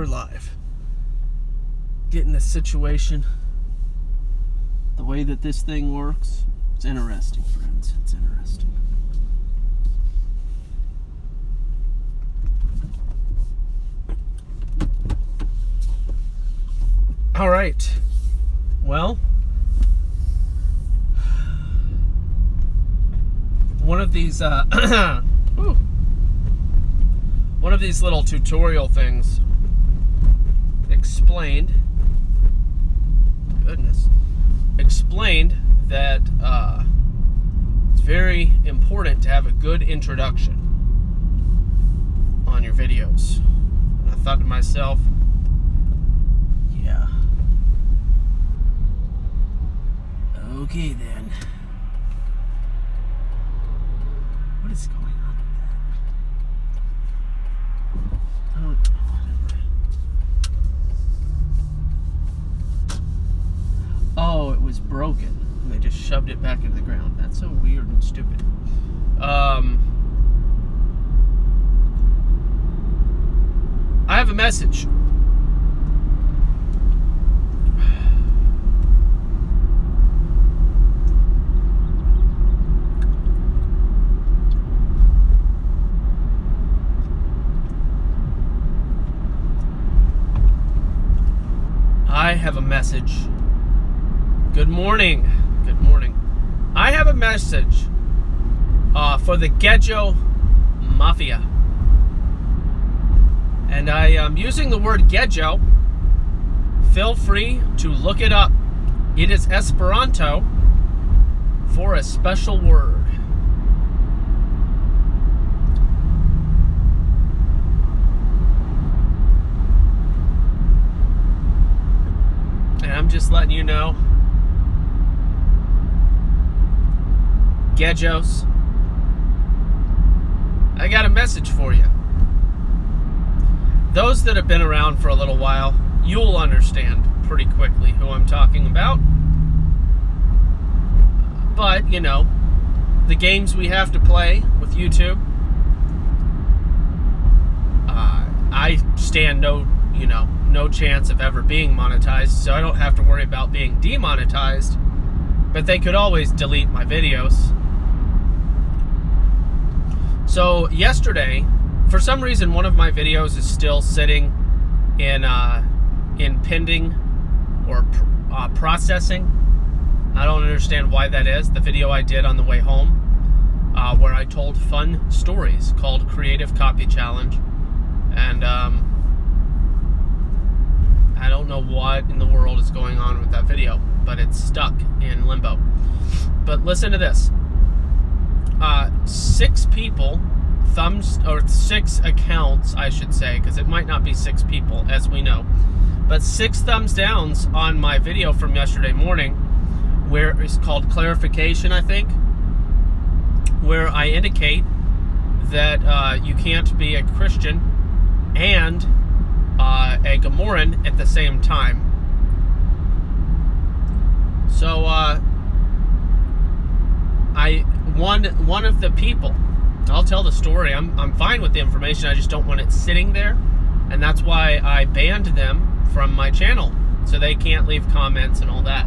we're live. Getting the situation, the way that this thing works, it's interesting, friends. It's interesting. All right. Well, one of these one of these little tutorial things explained that it's very important to have a good introduction on your videos. And I thought to myself, yeah, okay then. What is going on with that? Whatever. Oh, it was broken. And they just shoved it back into the ground. That's so weird and stupid. I have a message. I have a message. Good morning. Good morning. I have a message for the Gejomafia. And I am using the word Gejo. Feel free to look it up. It is Esperanto for a special word. And I'm just letting you know, Gejos, I got a message for you. Those that have been around for a little while, you'll understand pretty quickly who I'm talking about. But, you know, the games we have to play with YouTube, I stand no chance of ever being monetized, so I don't have to worry about being demonetized, but they could always delete my videos. So yesterday, for some reason, one of my videos is still sitting in pending or processing. I don't understand why that is. The video I did on the way home, where I told fun stories called Creative Copy Challenge, and I don't know what in the world is going on with that video, but it's stuck in limbo. But listen to this. 6 people, 6 accounts, I should say, because it might not be 6 people, as we know, but 6 thumbs downs on my video from yesterday morning, where it's called Clarification, I think, where I indicate that you can't be a Christian and a Gomoran at the same time. So one of the people, I'll tell the story. I'm fine with the information. I just don't want it sitting there, and that's why I banned them from my channel, so they can't leave comments and all that.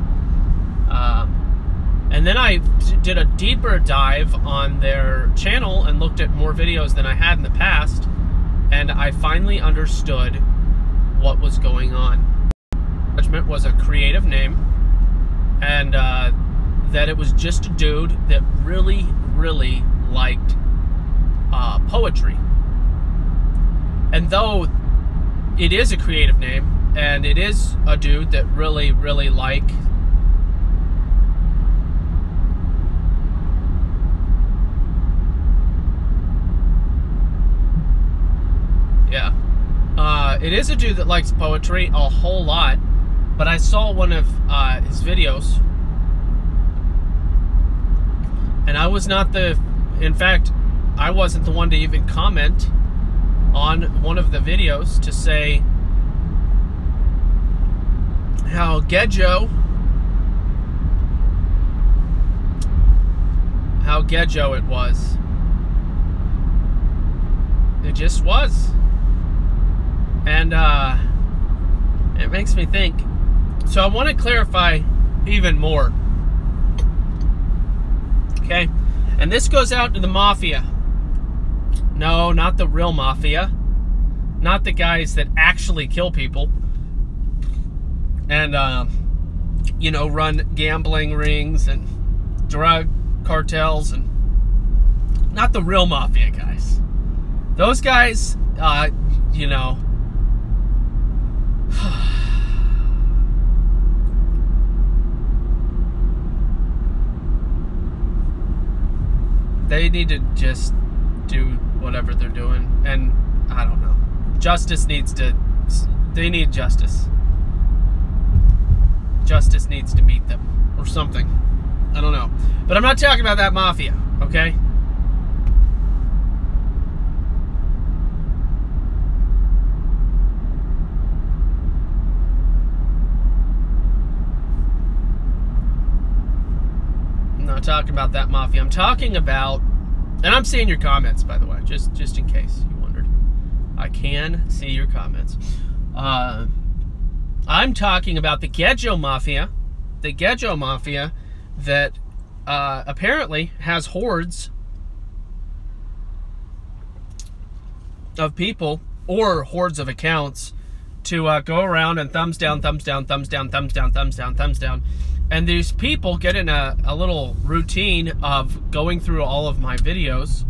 And then I did a deeper dive on their channel and looked at more videos than I had in the past, and I finally understood what was going on. Judgment was a creative name, and that it was just a dude that really, really liked poetry. And though it is a creative name, and it is a dude that really, really it is a dude that likes poetry a whole lot, but I saw one of his videos, and I was not in fact, I wasn't the one to even comment on one of the videos to say how Gejo it was. It just was. And it makes me think. So I want to clarify even more. Okay? And this goes out to the mafia. No, not the real mafia. Not the guys that actually kill people. And, you know, run gambling rings and drug cartels. And not the real mafia guys. Those guys, you know... They need to just do whatever they're doing. And, I don't know. Justice needs to... They need justice. Justice needs to meet them. Or something. I don't know. But I'm not talking about that mafia, okay? I'm not talking about that mafia. I'm talking about... And I'm seeing your comments, by the way, just in case you wondered. I can see your comments. I'm talking about the Gejomafia. The Gejomafia that apparently has hordes of people or hordes of accounts to go around and thumbs down, thumbs down, thumbs down, thumbs down, thumbs down, thumbs down. And these people get in a little routine of going through all of my videos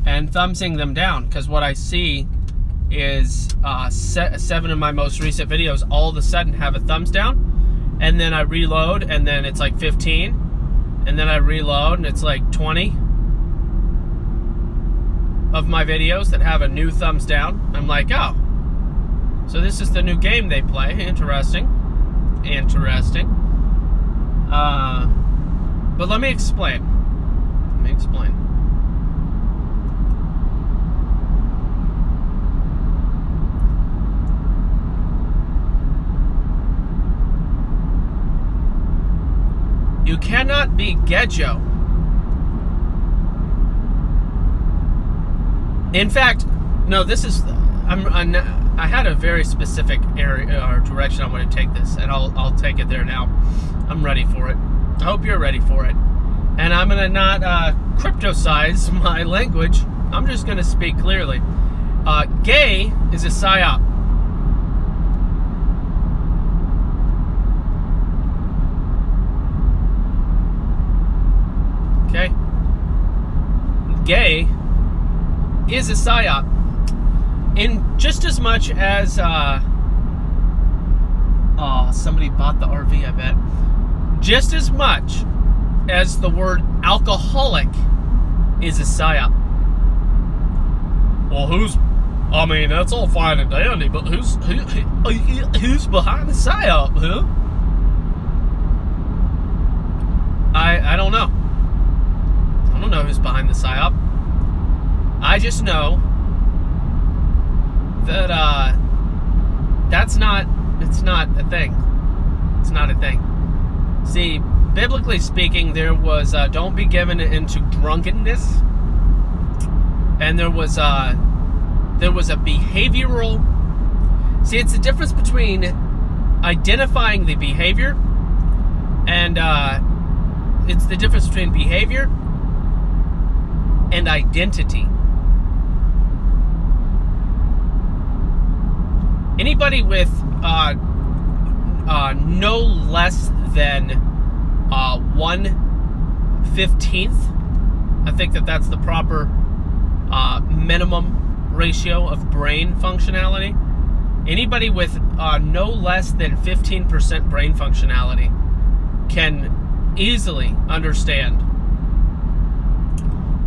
and thumbsing them down. Because what I see is 7 of my most recent videos all of a sudden have a thumbs down. And then I reload and then it's like 15. And then I reload and it's like 20 of my videos that have a new thumbs down. I'm like, oh. So this is the new game they play. Interesting. Interesting. But let me explain. Let me explain. You cannot be Gejo. In fact, no, this is... I had a very specific area or direction I want to take this, and I'll take it there now. I'm ready for it. I hope you're ready for it. And I'm going to not cryptocize my language. I'm just going to speak clearly. Gay is a psyop. Okay? Gay is a psyop. In just as much as, somebody bought the RV, I bet. Just as much as the word alcoholic is a psyop. Well, I mean, that's all fine and dandy, but who's behind the psyop, huh? I don't know. I don't know who's behind the psyop. I just know that it's not a thing. It's not a thing. See, biblically speaking, there was don't be given into drunkenness, and there was a behavioral. See, it's the difference between identifying the behavior, and it's the difference between behavior and identity. Anybody with no less than 1/15th, I think that's the proper minimum ratio of brain functionality. Anybody with no less than 15% brain functionality can easily understand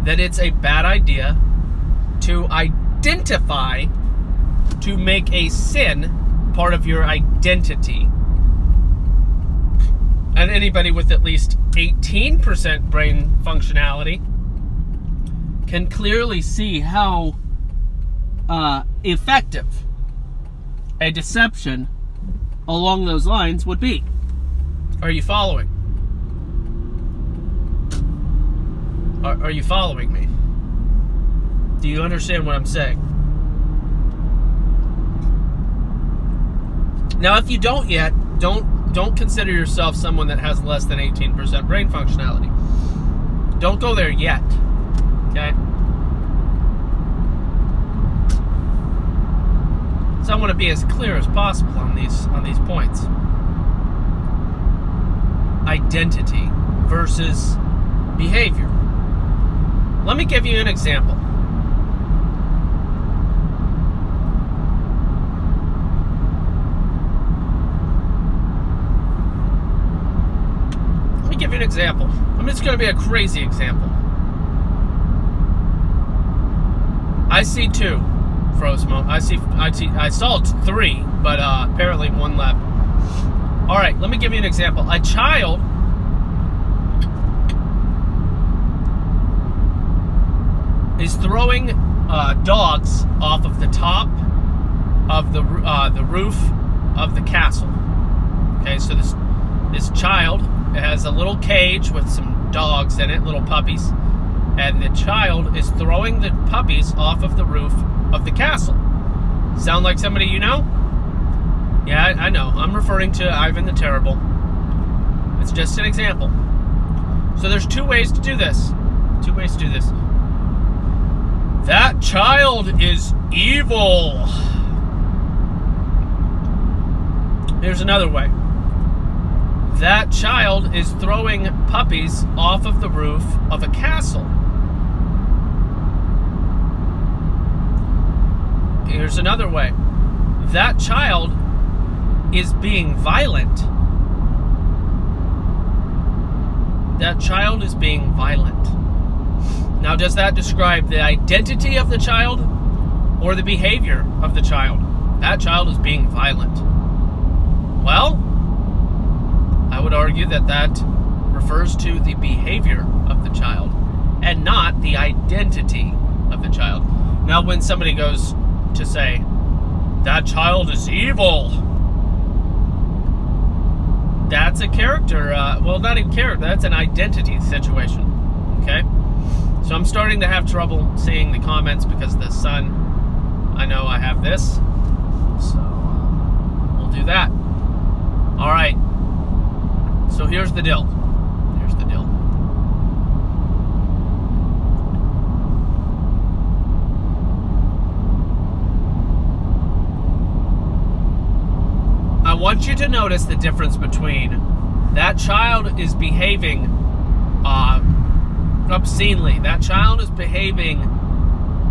that it's a bad idea to identify, to make a sin part of your identity. And anybody with at least 18% brain functionality can clearly see how effective a deception along those lines would be. Are you following? Are you following me? Do you understand what I'm saying? Now, if you don't yet, don't consider yourself someone that has less than 18% brain functionality. Don't go there yet, okay? So I want to be as clear as possible on these points. Identity versus behavior. Let me give you an example. Give you an example. I mean, it's going to be a crazy example. I see two, Frosmo. I saw three, but apparently one left. All right, let me give you an example. A child is throwing dogs off of the top of the roof of the castle. Okay, so this child has a little cage with some dogs in it, little puppies, and the child is throwing the puppies off of the roof of the castle. Sound like somebody you know? Yeah, I know. I'm referring to Ivan the Terrible. It's just an example. So there's two ways to do this. Two ways to do this. That child is evil. Here's another way. That child is throwing puppies off of the roof of a castle. Here's another way. That child is being violent. That child is being violent. Now, does that describe the identity of the child or the behavior of the child? That child is being violent. Well, I would argue that refers to the behavior of the child and not the identity of the child. Now, when somebody goes to say, that child is evil, that's a character, well, not a character, that's an identity situation, okay? So I'm starting to have trouble seeing the comments because the sun, I know I have this, so we'll do that. All right. So here's the deal. Here's the deal. I want you to notice the difference between that child is behaving obscenely. That child is behaving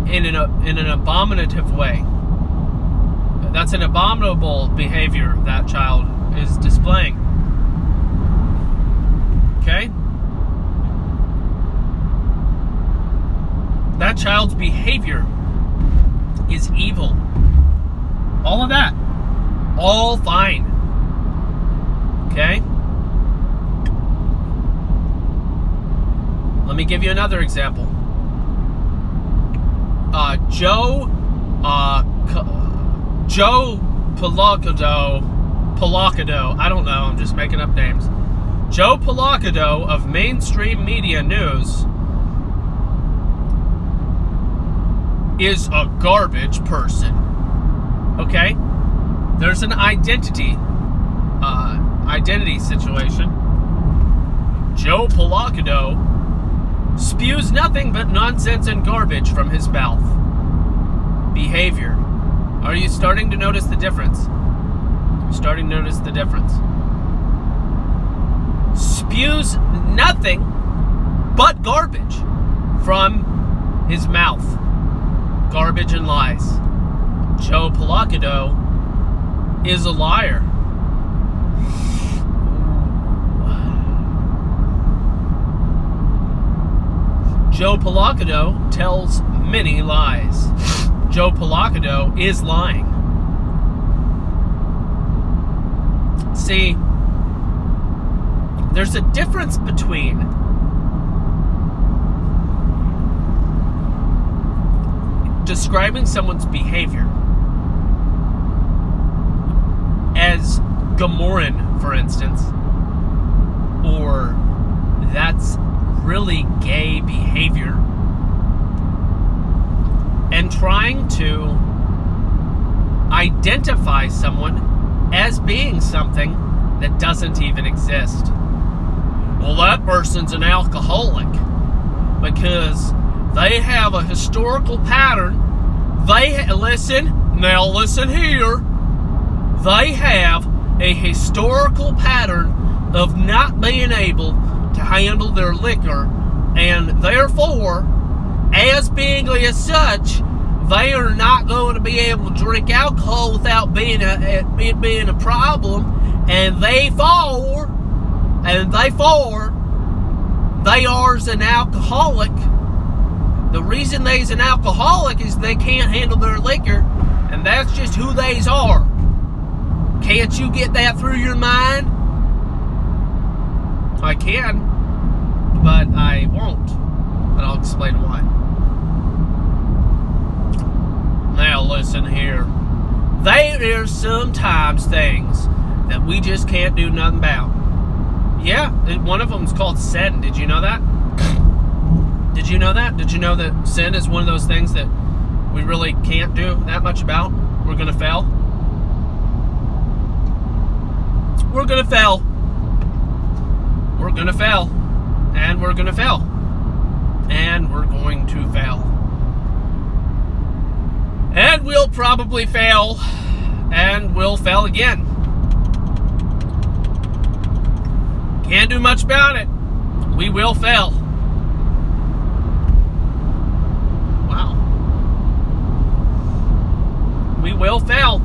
in an abominative way. That's an abominable behavior that child is displaying. Okay? That child's behavior is evil. All of that. All fine. Okay? Let me give you another example. Joe Polacado, I don't know, I'm just making up names. Joe Polacado of mainstream media news is a garbage person. Okay? There's an identity situation. Joe Polacado spews nothing but nonsense and garbage from his mouth. Behavior. Are you starting to notice the difference? You're starting to notice the difference. Spews nothing but garbage from his mouth. Garbage and lies. Joe Polacado is a liar. Joe Polacado tells many lies. Joe Polacado is lying. See, there's a difference between describing someone's behavior as Gamoran, for instance, or that's really gay behavior, and trying to identify someone as being something that doesn't even exist. Well, that person's an alcoholic because they have a historical pattern. Listen here. They have a historical pattern of not being able to handle their liquor, and therefore, as being as such, they are not going to be able to drink alcohol without it being a problem, and therefore, they are an alcoholic. The reason they's an alcoholic is they can't handle their liquor, and that's just who they's are. Can't you get that through your mind? I can, but I won't. But I'll explain why. Now listen here. There are sometimes things that we just can't do nothing about. Yeah, one of them is called sin. Did you know that? Did you know that? Did you know that sin is one of those things that we really can't do that much about? We're going to fail. We're going to fail. We're going to fail. And we're going to fail. And we're going to fail. And we'll probably fail. And we'll fail again. Can't do much about it. We will fail. Wow. We will fail.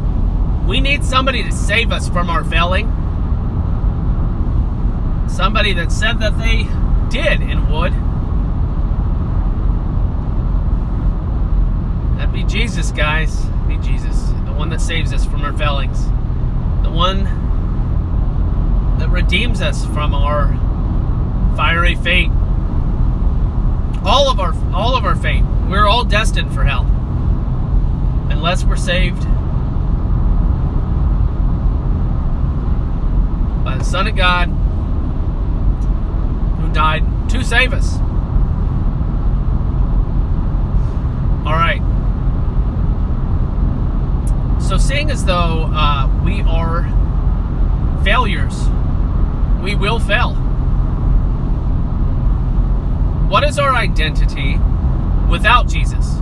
We need somebody to save us from our failing. Somebody that said that they did and would. That'd be Jesus, guys. That'd be Jesus. The one that saves us from our failings. The one that redeems us from our fiery fate. All of our fate. We're all destined for hell. Unless we're saved by the Son of God, who died to save us. Alright. So seeing as though we are failures, we will fail. What is our identity without Jesus?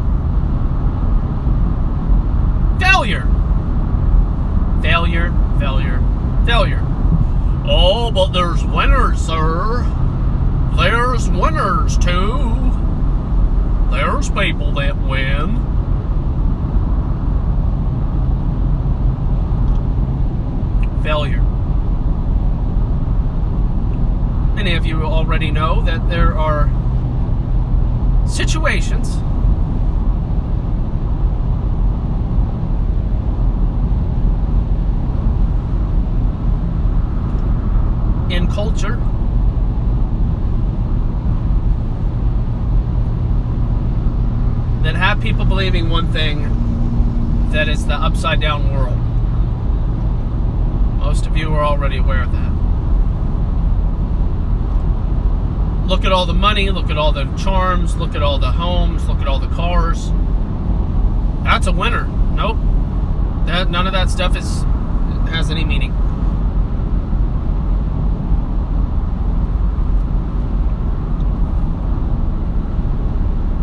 Failure. Failure, failure, failure. Oh, but there's winners, sir. There's winners, too. There's people that win. Failure. Many of you already know that there are situations in culture that have people believing one thing that is the upside down world. Most of you are already aware of that. Look at all the money, look at all the charms, look at all the homes, look at all the cars. That's a winner. Nope. None of that stuff has any meaning.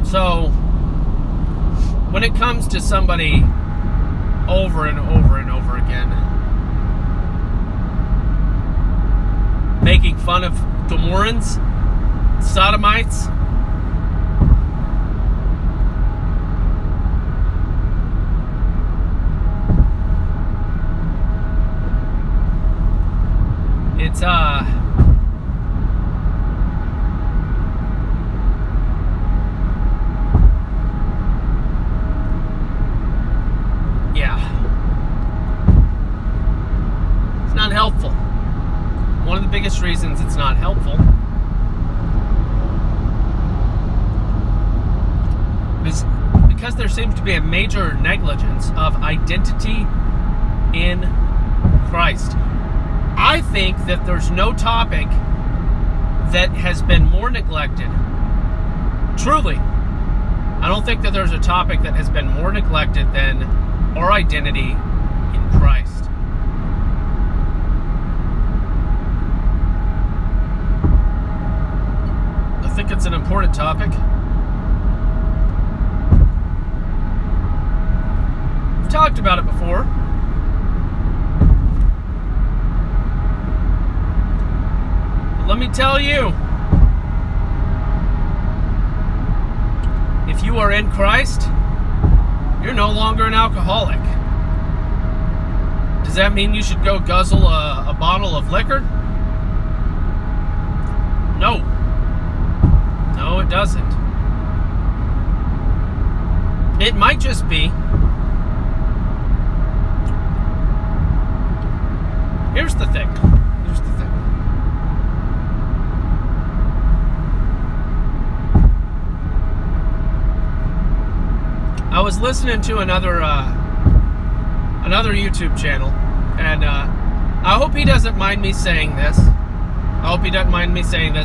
So, when it comes to somebody over and over and over again making fun of Gomorrans, Sodomites, it's yeah, it's not helpful. One of the biggest reasons it's not helpful is because there seems to be a major negligence of identity in Christ. I think that there's no topic that has been more neglected. Truly. I don't think that there's a topic that has been more neglected than our identity in Christ. think it's an important topic. We've talked about it before. But let me tell you, if you are in Christ, you're no longer an alcoholic. Does that mean you should go guzzle a bottle of liquor? No. No, it doesn't. It might just be. Here's the thing. I was listening to another YouTube channel, and I hope he doesn't mind me saying this.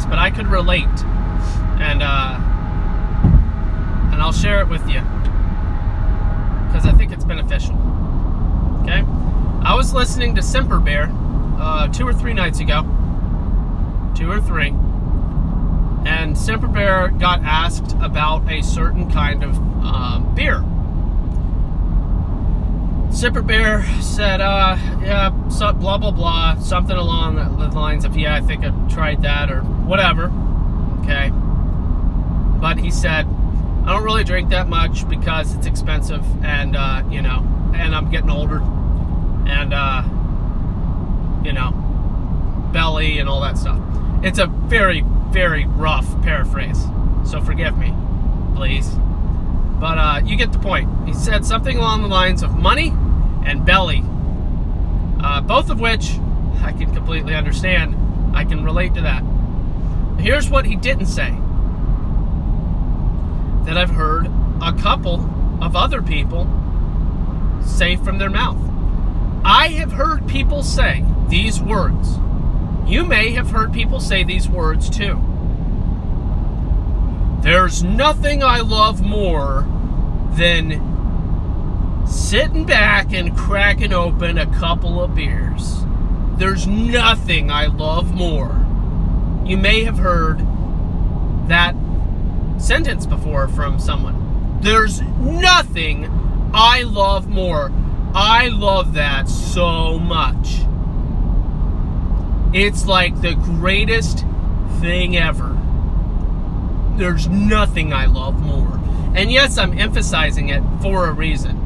But I could relate, and I'll share it with you because I think it's beneficial. Okay, I was listening to Simper Bear 2 or 3 nights ago, 2 or 3, and Simper Bear got asked about a certain kind of beer. Simper Bear said, yeah, so blah, blah, blah, something along the lines of, yeah, I think I've tried that, or whatever, okay? But he said, I don't really drink that much because it's expensive, and, you know, and I'm getting older, and, you know, belly and all that stuff. It's a very, very rough paraphrase, so forgive me, please. But you get the point. He said something along the lines of money and belly, both of which I can completely understand. I can relate to that. Here's what he didn't say, that I've heard a couple of other people say from their mouth. I have heard people say these words. You may have heard people say these words too. There's nothing I love more than sitting back and cracking open a couple of beers. There's nothing I love more. You may have heard that sentence before from someone. There's nothing I love more. I love that so much. It's like the greatest thing ever. There's nothing I love more. And yes, I'm emphasizing it for a reason.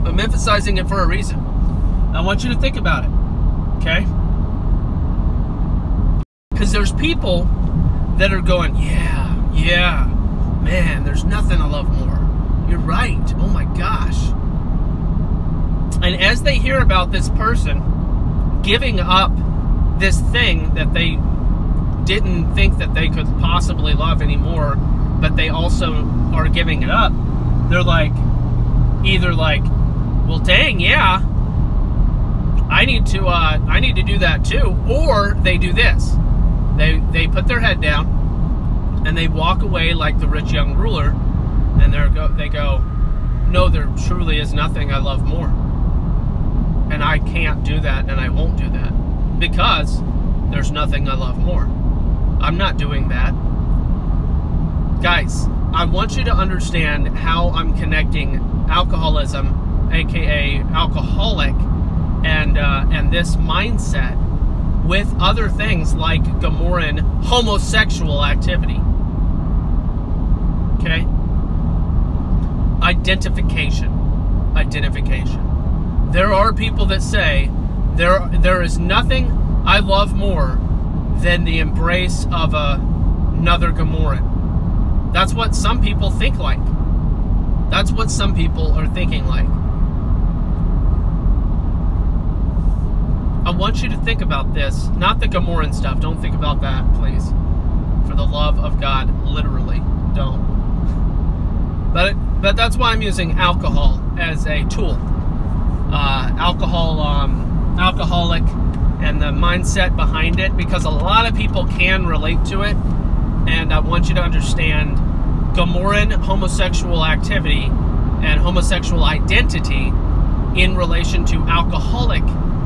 I'm emphasizing it for a reason. I want you to think about it, okay? Because there's people that are going, yeah, man, there's nothing I love more. You're right. Oh my gosh. And as they hear about this person giving up this thing that they didn't think that they could possibly love anymore, but they also are giving it up, they're like, either like, well, dang, yeah, I need to do that too, or they do this. They put their head down and they walk away like the rich young ruler, and they go, no, there truly is nothing I love more, and I can't do that, and I won't do that because there's nothing I love more. I'm not doing that. Guys, I want you to understand how I'm connecting alcoholism, aka alcoholic, and this mindset with other things like Gomorran homosexual activity. Okay? Identification. There are people that say there is nothing I love more than the embrace of another Gomorran. That's what some people think like. That's what some people are thinking like. I want you to think about this. Not the Gomorran stuff. Don't think about that, please. For the love of God, literally, don't. But that's why I'm using alcohol as a tool. Alcoholic, and the mindset behind it, because a lot of people can relate to it, and I want you to understand Gomorran homosexual activity and homosexual identity in relation to alcoholic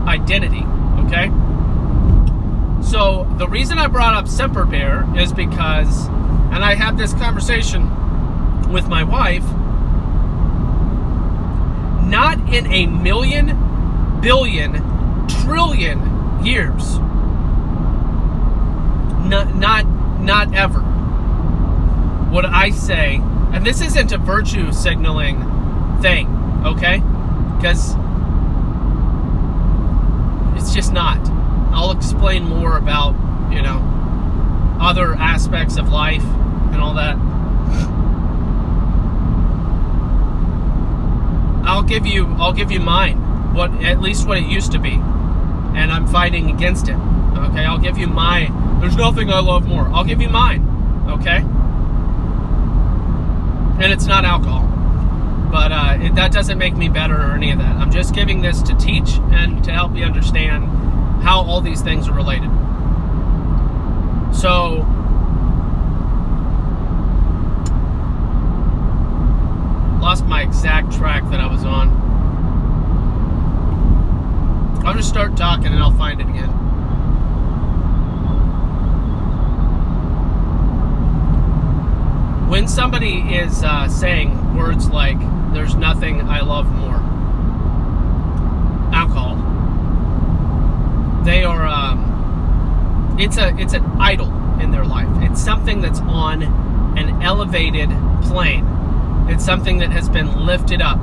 identity, okay? So the reason I brought up Semper Beer is because, and I had this conversation with my wife, not in a million, billion, trillion years, not ever would I say, and this isn't a virtue signaling thing, okay? Because it's just not. I'll explain more about, you know, other aspects of life and all that. I'll give you mine, at least what it used to be, and I'm fighting against it. Okay, I'll give you my. There's nothing I love more. I'll give you mine. Okay, and it's not alcohol, but that doesn't make me better or any of that. I'm just giving this to teach and to help you understand how all these things are related. So, lost my exact track that I was on. I'll just start talking and I'll find it again. When somebody is saying words like, there's nothing I love more, alcohol, they are, it's an idol in their life. It's something that's on an elevated plane. It's something that has been lifted up,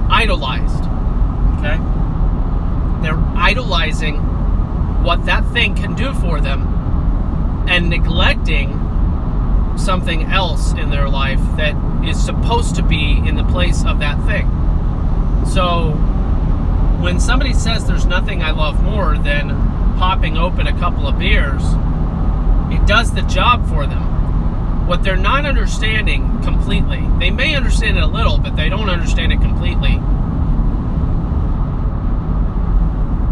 idolized, okay? They're idolizing what that thing can do for them and neglecting something else in their life that is supposed to be in the place of that thing. So when somebody says there's nothing I love more than popping open a couple of beers, it does the job for them. What they're not understanding completely, they may understand it a little, but they don't understand it completely,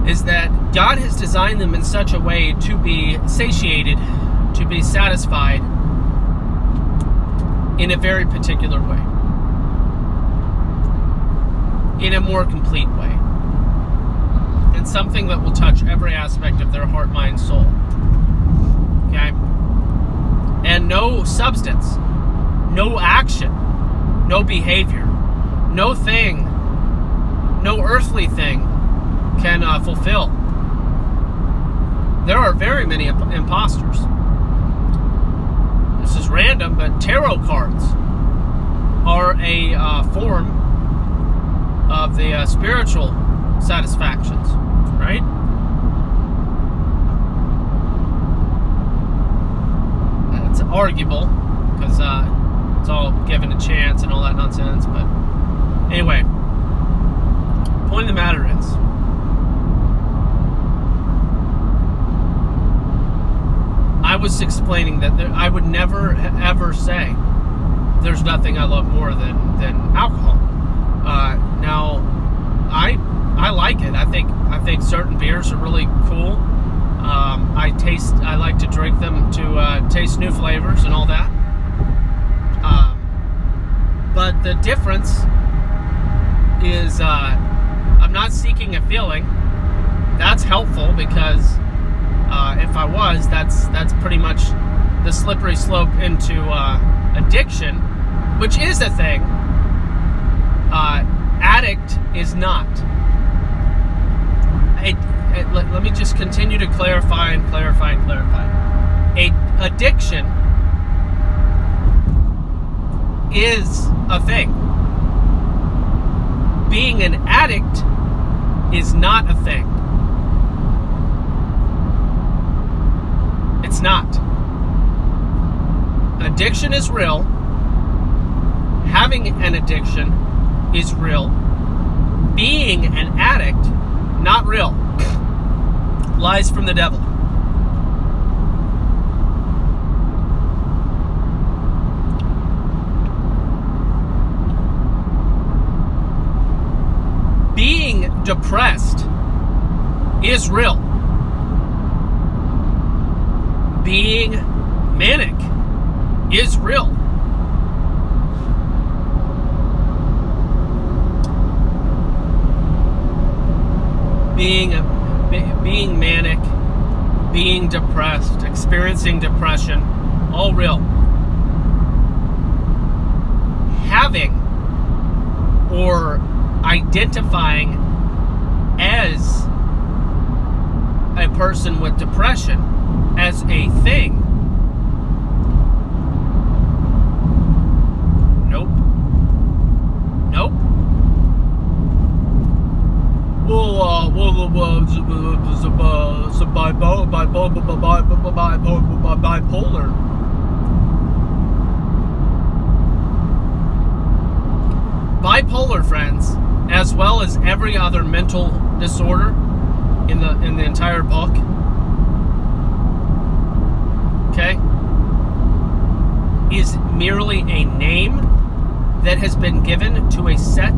is that God has designed them in such a way to be satiated, to be satisfied in a very particular way, in a more complete way, and something that will touch every aspect of their heart, mind, soul. Okay? And no substance, no action, no behavior, no thing, no earthly thing can fulfill. There are very many imposters. This is random, but tarot cards are a form of the spiritual satisfactions, right? It's arguable because it's all given a chance and all that nonsense, but anyway, point of the matter is, I was explaining that I would never ever say there's nothing I love more than alcohol. Now, I like it. I think certain beers are really cool. I like to drink them to taste new flavors and all that. But the difference is I'm not seeking a feeling. That's helpful because if I was, that's pretty much the slippery slope into addiction, which is a thing. Addict is not. Let me just continue to clarify and clarify and clarify. Addiction is a thing. Being an addict is not a thing. It's not. Addiction is real. Having an addiction is real. Being an addict, not real. Lies from the devil. Being depressed is real. Being manic is real. Being manic, being depressed, experiencing depression, all real. Having or identifying as a person with depression as a thing. Nope. Nope. Bipolar. Bipolar, friends, as well as every other mental disorder in the entire book, okay, is merely a name that has been given to a set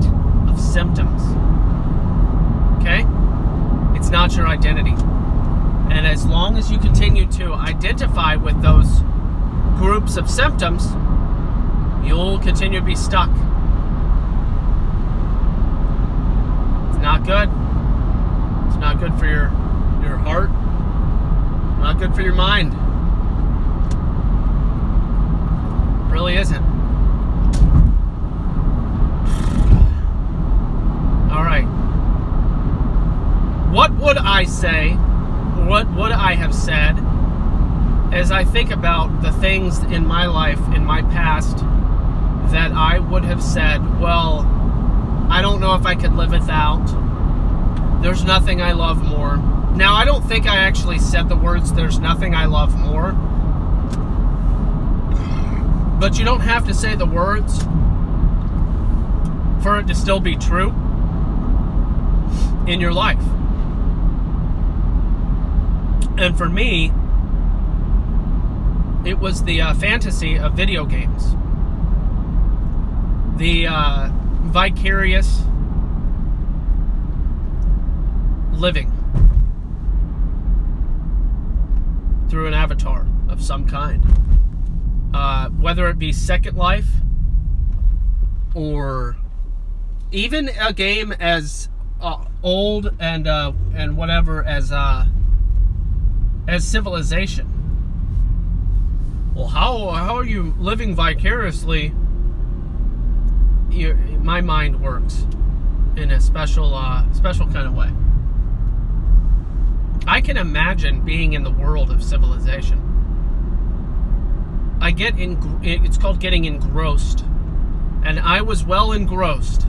of symptoms. Okay? It's not your identity. And as long as you continue to identify with those groups of symptoms, you'll continue to be stuck. It's not good. It's not good for your heart. Not good for your mind. It really isn't. All right. What would I say? What would I have said as I think about the things in my life, in my past, that I would have said, well, I don't know if I could live without. There's nothing I love more. Now, I don't think I actually said the words, there's nothing I love more. But you don't have to say the words for it to still be true in your life. And for me, it was the fantasy of video games. The vicarious living through an avatar of some kind. Whether it be Second Life or even a game as old and whatever as Civilization. Well, how are you living vicariously? My mind works in a special kind of way. I can imagine being in the world of Civilization. It's called getting engrossed, and I was well engrossed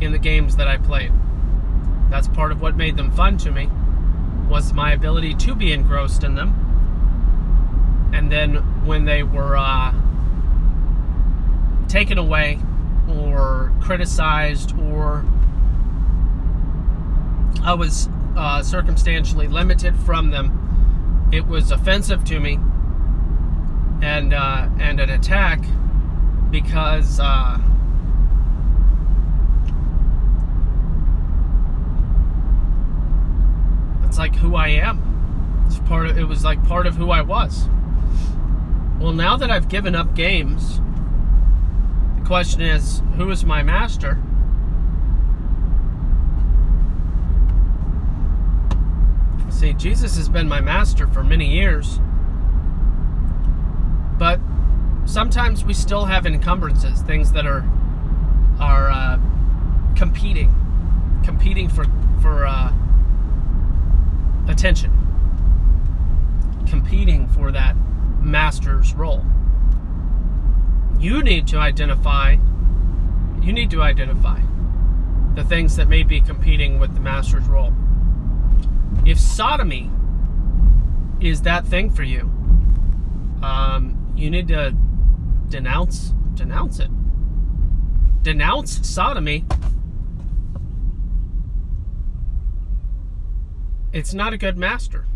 in the games that I played. That's part of what made them fun to me, was my ability to be engrossed in them. And then when they were taken away or criticized, or I was circumstantially limited from them, it was offensive to me and an attack, because it's like who I am. It was like part of who I was. Well, now that I've given up games, the question is, who is my master? See, Jesus has been my master for many years, but sometimes we still have encumbrances, things that are competing for attention, competing for that master's role. You need to identify the things that may be competing with the master's role. If sodomy is that thing for you, you need to denounce it. Denounce sodomy. It's not a good master.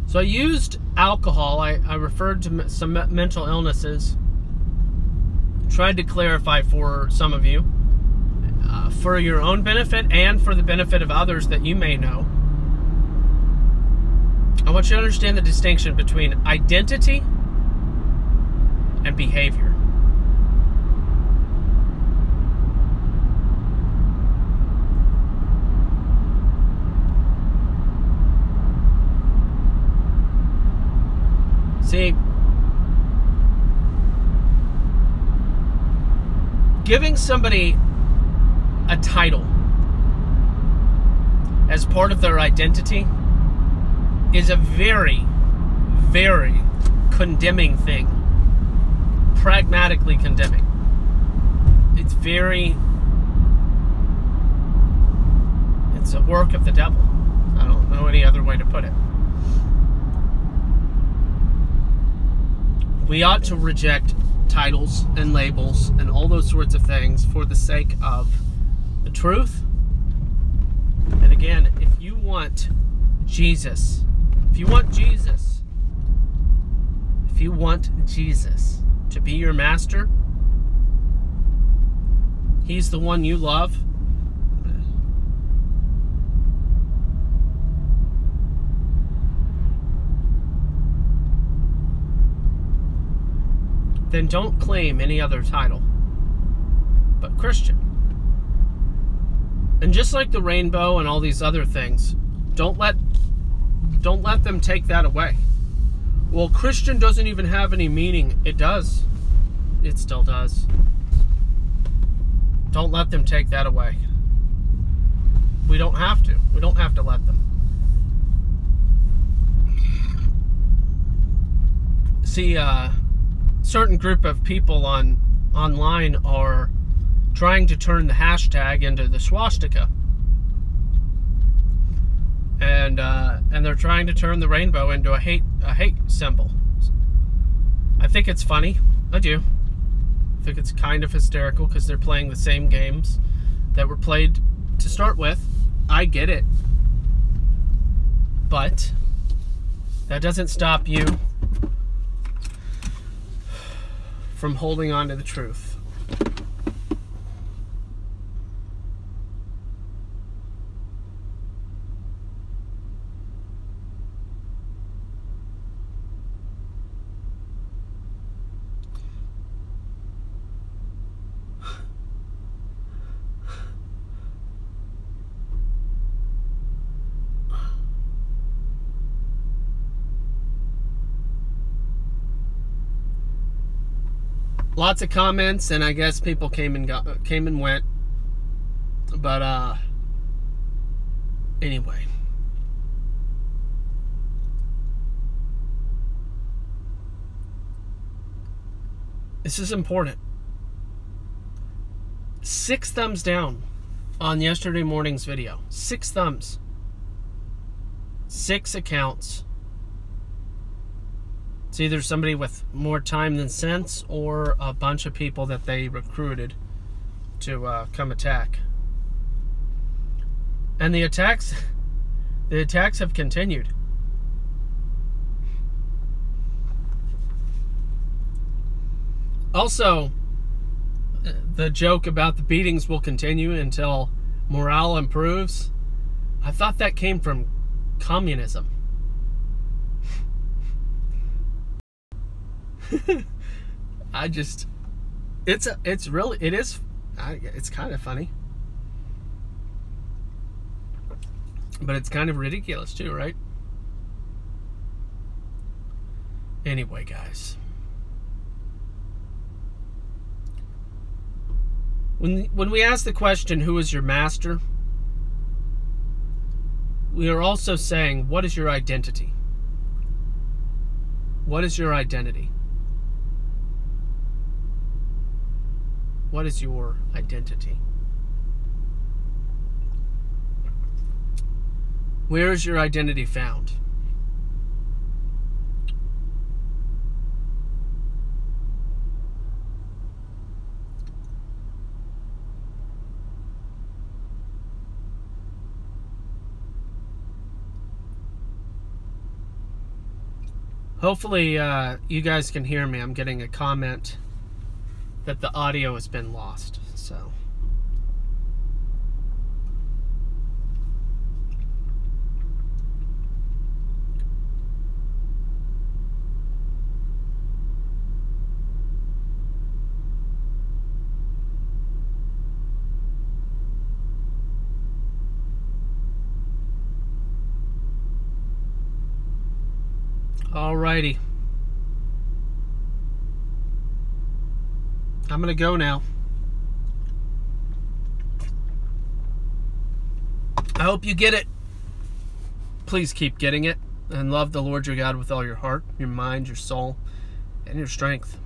So I used alcohol. I referred to some mental illnesses. Tried to clarify for some of you, for your own benefit and for the benefit of others that you may know. I want you to understand the distinction between identity and behavior. See, giving somebody a title as part of their identity is a very, very condemning thing. Pragmatically condemning. It's a work of the devil. I don't know any other way to put it. We ought to reject titles and labels and all those sorts of things for the sake of the truth. And again, if you want Jesus, if you want Jesus to be your master, He's the one you love, then don't claim any other title but Christian. And just like the rainbow and all these other things, don't let them take that away. Well, Christian doesn't even have any meaning. It does. It still does. Don't let them take that away. We don't have to. We don't have to let them. See, certain group of people online are trying to turn the hashtag into the swastika, and they're trying to turn the rainbow into a hate symbol. I think it's funny. I do. I think it's kind of hysterical because they're playing the same games that were played to start with. I get it, but that doesn't stop you from holding on to the truth. Lots of comments, and I guess people came and went. But anyway, this is important. 6 thumbs down on yesterday morning's video. 6 thumbs. 6 accounts. It's either somebody with more time than sense or a bunch of people that they recruited to come attack. And the attacks have continued. Also, the joke about the beatings will continue until morale improves. I thought that came from communism. It's kind of funny, but it's kind of ridiculous too, right? Anyway, guys, when we ask the question, who is your master, we are also saying, what is your identity? What is your identity? What is your identity? Where is your identity found? Hopefully, you guys can hear me. I'm getting a comment that the audio has been lost, so. Alrighty. I'm going to go now. I hope you get it. Please keep getting it. And love the Lord your God with all your heart, your mind, your soul, and your strength.